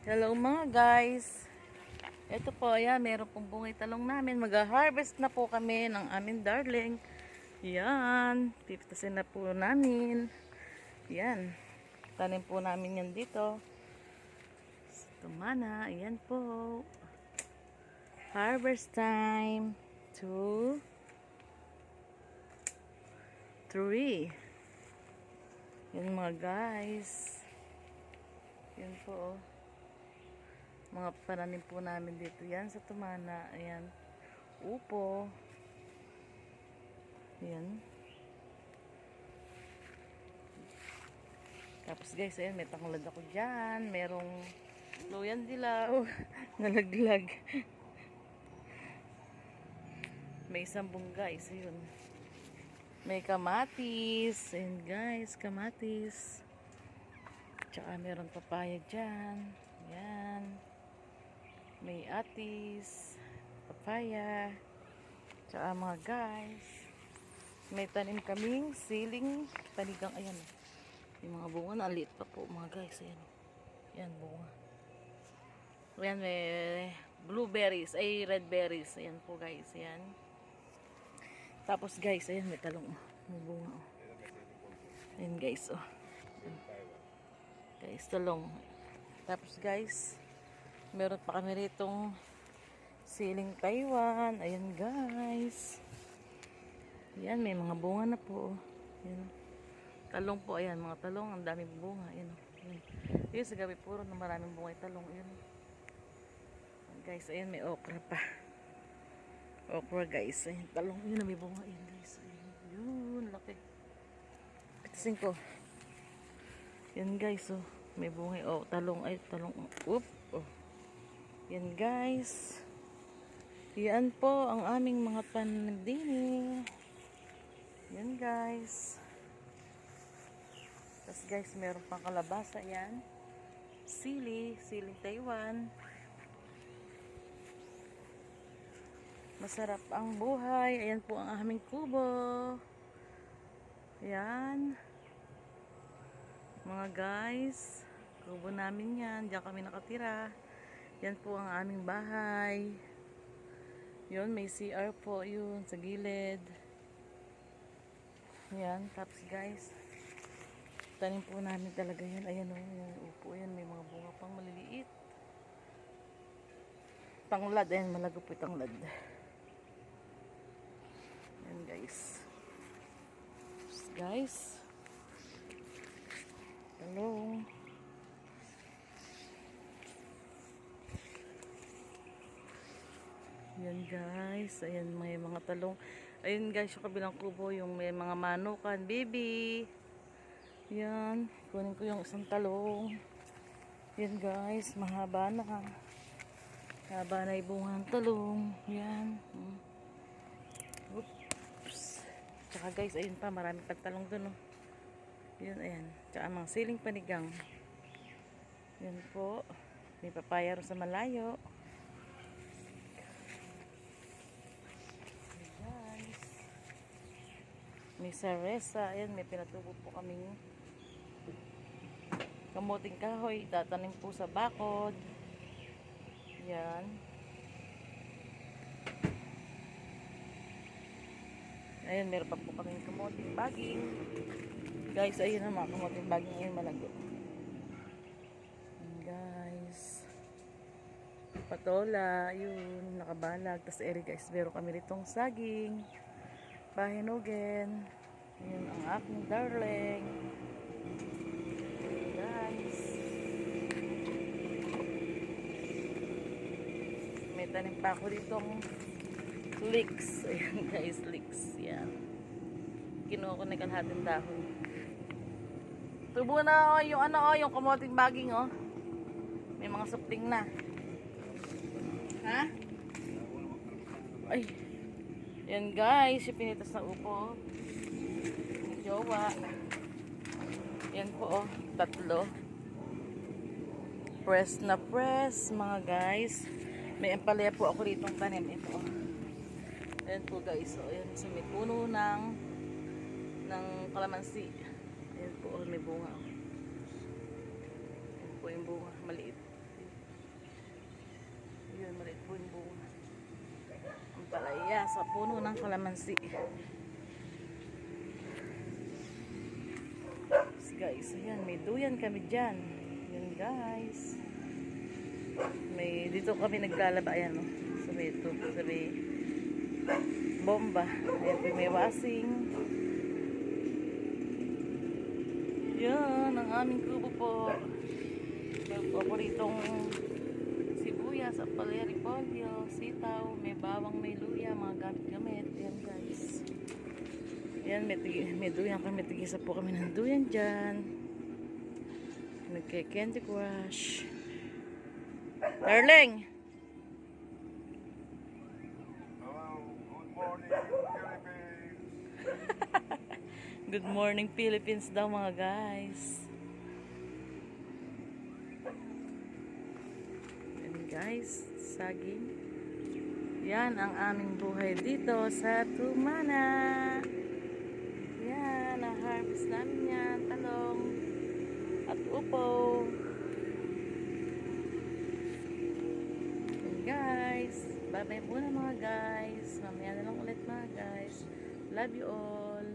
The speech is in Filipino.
Hello mga guys. Ito po, ayan, meron pong bungay talong namin. Mag-harvest na po kami ng aming darling. Yan, pipitasin na po namin. Yan, tanim po namin yan dito. Sa tumana, ayan po. Harvest time. 2, 3. Yan mga guys. Yan po, mga pananim po namin dito. Yan sa tumana. Ayan. Upo. Ayan. Tapos guys, ayan, may tanglad ako dyan. Merong loyan dilaw. Nalaglag. May isang guys. Ayun. May kamatis. Ayan guys, kamatis. Tsaka meron papaya dyan. Ayan. May atis, papaya, tsaka mga guys, may tanim kaming siling panigang. Ayan, yung mga bunga na liit pa po mga guys. Ayan, ayan bunga. Ayan, may blueberries, ay red berries. Ayan po guys, ayan. Tapos guys, ayan, may talong, may bunga. Ayan guys, oh. Ayan. Guys, talong. Tapos guys, meron pa kami ritong siling Taiwan. Ayan guys. Ayan, may mga bunga na po. Ayan. Talong po, ayan, mga talong. Ang daming bunga. Ayan. Ayan. Ayan, sa gabi puro na maraming bunga yung talong. Ayan. Ayan guys, ayan, may okra pa. Okra guys. Ayan, talong. Ayan, may bunga. Ayan guys. Ayan, yun, laki. Pitisin ko. Ayan guys, oh. May bunga. Oh, talong. Ay, talong. Oop. Oh. Yan guys. Yan po ang aming mga panandini. Yan guys. Tapos guys, meron pang kalabasa yan. Siling Taiwan. Masarap ang buhay. Ayan po ang aming kubo. Yan. Mga guys, kubo namin yan. Diyan kami nakatira. Yan po ang aming bahay. Yun, may CR po yun sa gilid. Yan, tapos guys, tanim po namin talaga yan. Ayan o, yung upo yan, may mga bunga pang maliliit. Tanglad, ayan, malago po yung tanglad. Yan guys. Tapos guys, talong. Yan guys, ayan, may mga talong. Ayun guys, yung kabilang kubo, yung may mga manukan, baby. Yan, kunin ko yung isang talong. Yan guys, mahaba na. Mahaba na yung bunga ng talong. Yan. Oops. Tsaka guys, ayun pa, marami pang talong dun. Oh. Yan, ayan. Tsaka mga siling panigang. Yan po. May papaya rin sa malayo. May saresa. Ayan, may pinatubo po kaming kamuting kahoy. Tatanim po sa bakod. Yan. Ayan, meron pa po kaming kamuting baging. Guys, ayun na mga kamuting baging. Ayan, malago. Ayan, guys. Patola. Yun, nakabalag. Tapos eri guys, meron kami ritong saging. Pahinugen. Yun ang aking darling. Guys. May tanim pa ako ditong leeks. Ayan guys, leeks. Yan. Kinuha ko na kalahating dahon. Tubo na yung ano, yung kamoting baging oh. May mga supling na. Ha? Ay. Yan guys, yung pinitas na upo. Yung jowa. Yan po oh, 3. Press na press, mga guys. May ampalaya po ako rito ng tanim. Ito oh. Yan po guys, oh, yan. So may puno ng kalamansi. Yan po oh, may bunga oh. Yan po yung bunga, maliit. yung bunga. Ang palaya sa puno ng kalamansi. Guys, ayan, may duyan kami dyan. Yan guys. May, dito kami naglalaba, ayan, no? Sabi ito, sabi bomba. Ayan po, may wasing. Yan, ang aming kubo po. May paboritong sibuyas, ampalaya, repolyo, sitaw, may bawang, may luya, mga gamit-gamit. Yan guys. Yan, may duyan kami. Tigisa po kami ng duyan dyan. Nagke-candy crush. Darling! Hello, good morning, Philippines. Good morning, Philippines daw mga guys. Yan guys, saging. Yan ang aming buhay dito sa Tumana. Yan, na-harvest namin yan. Talong at upo. Yan guys. Bye-bye muna mga guys. Mamaya na lang ulit mga guys. Love you all.